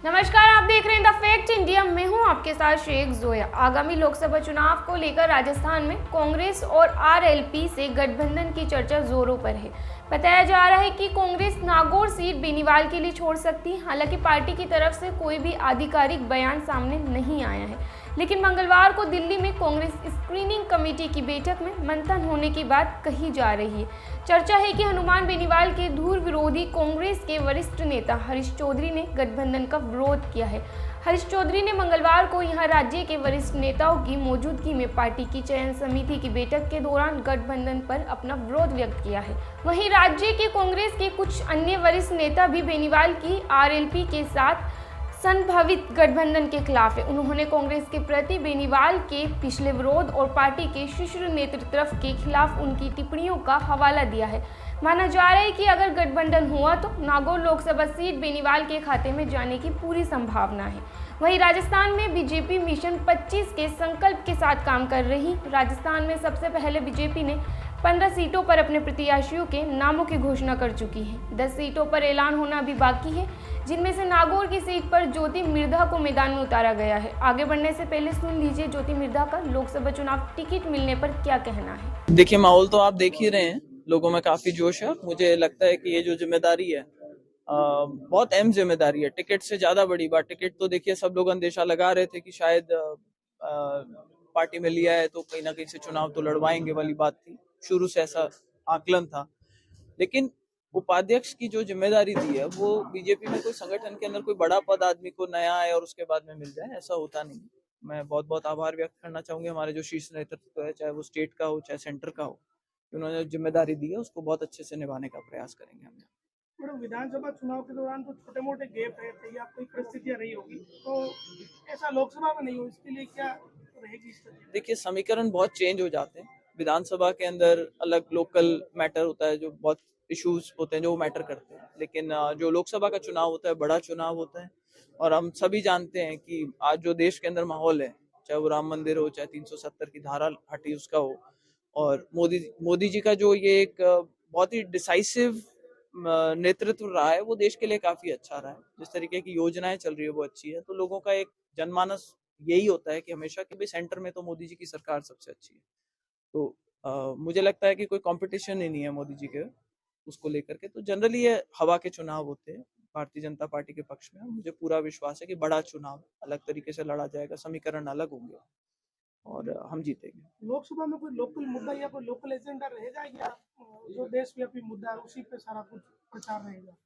नमस्कार, आप देख रहे हैं द फैक्ट इंडिया। मैं हूं आपके साथ शेख जोया। आगामी लोकसभा चुनाव को लेकर राजस्थान में कांग्रेस और आरएलपी से गठबंधन की चर्चा जोरों पर है। बताया जा रहा है कि कांग्रेस नागौर सीट बेनीवाल के लिए छोड़ सकती है। हालांकि पार्टी की तरफ से कोई भी आधिकारिक बयान सामने नहीं आया है, लेकिन मंगलवार को दिल्ली में कांग्रेस स्क्रीनिंग कमेटी की बैठक में मंथन होने की बात कही जा रही है। चर्चा है कि हनुमान बेनीवाल के धुर विरोधी कांग्रेस के वरिष्ठ नेता हरीश चौधरी ने गठबंधन का विरोध किया है। हरीश चौधरी ने मंगलवार को यहां राज्य के वरिष्ठ नेताओं की मौजूदगी में पार्टी की चयन समिति की बैठक के दौरान गठबंधन पर अपना विरोध व्यक्त किया है। वहीं राज्य के कांग्रेस के कुछ अन्य वरिष्ठ नेता भी बेनीवाल की आरएलपी के साथ संभावित गठबंधन के खिलाफ है। उन्होंने कांग्रेस के प्रति बेनीवाल के पिछले विरोध और पार्टी के शीर्ष नेतृत्व के खिलाफ उनकी टिप्पणियों का हवाला दिया है। माना जा रहा है कि अगर गठबंधन हुआ तो नागौर लोकसभा सीट बेनीवाल के खाते में जाने की पूरी संभावना है। वहीं राजस्थान में बीजेपी मिशन 25 के संकल्प के साथ काम कर रही। राजस्थान में सबसे पहले बीजेपी ने 15 सीटों पर अपने प्रत्याशियों के नामों की घोषणा कर चुकी है। 10 सीटों पर ऐलान होना अभी बाकी है, जिनमें से नागौर की सीट पर ज्योति मिर्धा को मैदान में उतारा गया है। आगे बढ़ने से पहले सुन लीजिए ज्योति मिर्धा का लोकसभा चुनाव टिकट मिलने पर क्या कहना है। देखिए, माहौल तो आप देख ही रहे हैं, लोगों में काफी जोश है। मुझे लगता है कि ये जो जिम्मेदारी है बहुत अहम जिम्मेदारी है, टिकट से ज्यादा बड़ी बात। टिकट तो देखिए सब लोग अंदेशा लगा रहे थे कि शायद पार्टी में लिया है तो कहीं ना कहीं से चुनाव तो लड़वाएंगे वाली बात थी, शुरू से ऐसा आकलन था। लेकिन उपाध्यक्ष की जो जिम्मेदारी दी है वो बीजेपी में कोई संगठन के अंदर कोई बड़ा पद आदमी को नया आए और उसके बाद में मिल जाए, ऐसा होता नहीं। मैं बहुत बहुत आभार व्यक्त करना चाहूंगी हमारे जो शीर्ष नेतृत्व है, चाहे वो स्टेट का हो चाहे सेंटर का हो, उन्होंने जिम्मेदारी दी है उसको बहुत अच्छे से निभाने का प्रयास करेंगे हम। मैडम, विधानसभा चुनाव के दौरान तो छोटे मोटे गैप रहते या कोई परिस्थितियां रही होगी, तो ऐसा लोकसभा में नहीं हो, इसके लिए क्या रहेगी स्थिति? देखिए, समीकरण बहुत चेंज हो जाते हैं। विधानसभा के अंदर अलग लोकल मैटर होता है, जो बहुत इश्यूज होते हैं जो मैटर करते हैं, लेकिन जो लोकसभा का चुनाव होता है बड़ा चुनाव होता है। और हम सभी जानते हैं कि आज जो देश के अंदर माहौल है, चाहे वो राम मंदिर हो, चाहे 370 की धारा हटी उसका हो, और मोदी जी का जो ये एक बहुत ही डिसाइसिव नेतृत्व रहा है, वो देश के लिए काफी अच्छा रहा है। जिस तरीके की योजनाएं चल रही है वो अच्छी है, तो लोगों का एक जनमानस यही होता है कि हमेशा कि भाई सेंटर में तो मोदी जी की सरकार सबसे अच्छी है। तो मुझे लगता है कि कोई कंपटीशन ही नहीं है मोदी जी के उसको लेकर के। तो जनरली ये हवा के चुनाव होते हैं भारतीय जनता पार्टी के पक्ष में। मुझे पूरा विश्वास है कि बड़ा चुनाव अलग तरीके से लड़ा जाएगा, समीकरण अलग होंगे और हम जीतेंगे। लोकसभा में कोई लोकल मुद्दा या कोई लोकल एजेंडा रहेगा या जो देशव्यापी मुद्दा है उसी पे सारा कुछ प्रचार रहेगा?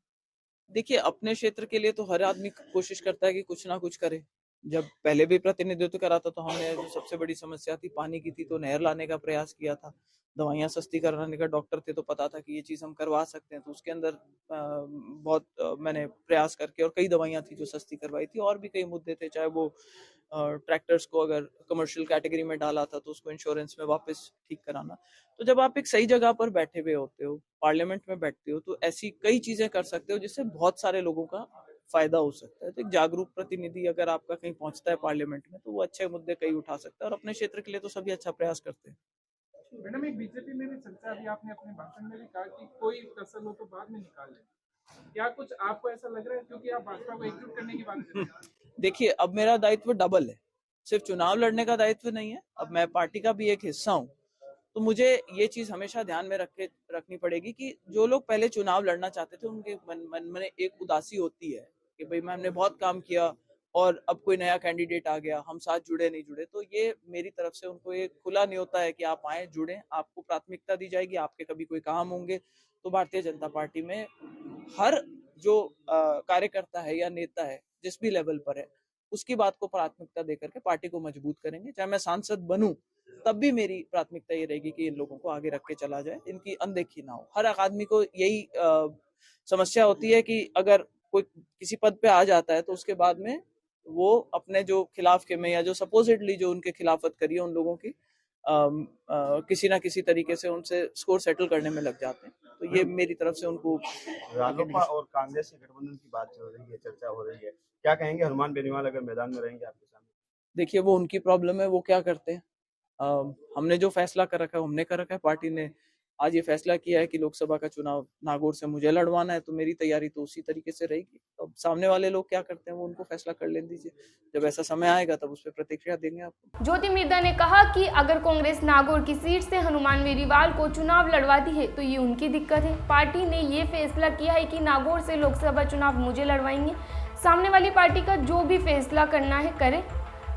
देखिए, अपने क्षेत्र के लिए तो हर आदमी कोशिश करता है कि कुछ ना कुछ करे। जब पहले भी प्रतिनिधित्व करा था तो हमने जो सबसे बड़ी समस्या थी पानी की थी, तो नहर लाने का प्रयास किया था। दवाइयां सस्ती कराने का, डॉक्टर थे तो पता था कि ये चीज हम करवा सकते हैं, तो उसके अंदर बहुत मैंने प्रयास करके, और कई दवाइयां थी जो सस्ती करवाई थी। और भी कई मुद्दे थे, चाहे वो ट्रैक्टर्स को अगर कमर्शियल कैटेगरी में डाला था तो उसको इंश्योरेंस में वापस ठीक कराना। तो जब आप एक सही जगह पर बैठे हुए होते हो, पार्लियामेंट में बैठते हो, तो ऐसी कई चीजें कर सकते हो जिससे बहुत सारे लोगों का फायदा हो सकता है। तो एक जागरूक प्रतिनिधि अगर आपका कहीं पहुंचता है पार्लियामेंट में, तो वो अच्छे मुद्दे कई उठा सकता है, और अपने क्षेत्र के लिए तो सभी अच्छा प्रयास करते हैं। मैडम, एक बीजेपी में भी चर्चा, अभी आपने अपने भाषण में भी कहा कि कोई फसल हो तो बाद में निकाल ले, क्या कुछ आपको ऐसा लग रहा है क्योंकि आप भाजपा को एकजुट करने की बात कर रहे हैं? देखिए, अब मेरा दायित्व डबल है, सिर्फ चुनाव लड़ने का दायित्व नहीं है, अब मैं पार्टी का भी एक हिस्सा हूँ। तो मुझे ये चीज हमेशा ध्यान में रखनी पड़ेगी कि जो लोग पहले चुनाव लड़ना चाहते थे उनके मन में एक उदासी होती है कि भाई हमने बहुत काम किया और अब कोई नया कैंडिडेट आ गया, हम साथ जुड़े नहीं जुड़े। तो ये मेरी तरफ से उनको एक खुला न्योता है कि आप आए, जुड़े, आपको प्राथमिकता दी जाएगी। आपके कभी कोई काम होंगे तो भारतीय जनता पार्टी में हर जो कार्यकर्ता है या नेता है जिस भी लेवल पर है, उसकी बात को प्राथमिकता देकर के पार्टी को मजबूत करेंगे। चाहे मैं सांसद बनूं तब भी मेरी प्राथमिकता ये रहेगी कि इन लोगों को आगे रख के चला जाए, इनकी अनदेखी ना हो। हर आदमी को यही समस्या होती है कि अगर कोई किसी पद पे आ जाता है तो उसके बाद में वो अपने जो खिलाफ के में, या जो सपोजिटली जो उनके खिलाफत करी है उन लोगों की किसी ना किसी तरीके से उनसे स्कोर सेटल करने में लग जाते हैं। तो ये मेरी तरफ से उनको। रालोपा और कांग्रेस के गठबंधन की बात हो रही है, चर्चा हो रही है, क्या कहेंगे हनुमान बेनीवाल अगर मैदान में रहेंगे आपके सामने? देखिए, वो उनकी प्रॉब्लम है, वो क्या करते हैं। हमने जो फैसला कर रखा है हमने कर रखा है। पार्टी ने आज ये फैसला किया है कि लोकसभा का चुनाव नागौर से मुझे लड़वाना है, तो मेरी तैयारी तो उसी तरीके से रहेगी। अब सामने वाले लोग क्या करते हैं वो उनको फैसला कर लेने दीजिए, जब ऐसा समय आएगा तब उस पर प्रतिक्रिया देंगे आपको। ज्योति मिर्धा ने कहा कि अगर कांग्रेस नागौर की सीट से हनुमान बेनीवाल को चुनाव लड़वाती है तो ये उनकी दिक्कत है। पार्टी ने ये फैसला किया है कि नागौर से लोकसभा चुनाव मुझे लड़वाएंगे। सामने वाली पार्टी का जो भी फैसला करना है करे,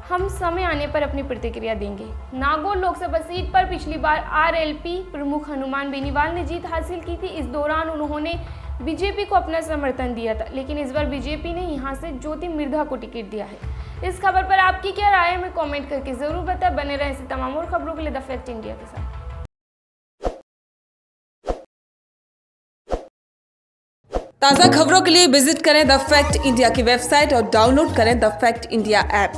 हम समय आने पर अपनी प्रतिक्रिया देंगे। नागौर लोकसभा सीट पर पिछली बार आरएलपी प्रमुख हनुमान बेनीवाल ने जीत हासिल की थी। इस दौरान उन्होंने बीजेपी को अपना समर्थन दिया था, लेकिन इस बार बीजेपी ने यहां से ज्योति मिर्धा को टिकट दिया है। इस खबर पर आपकी क्या राय है, हमें कमेंट करके जरूर बताएं। बने रहें ऐसी तमाम और खबरों के लिए द फैक्ट इंडिया के साथ। ताज़ा खबरों के लिए विजिट करें द फैक्ट इंडिया की वेबसाइट और डाउनलोड करें द फैक्ट इंडिया ऐप।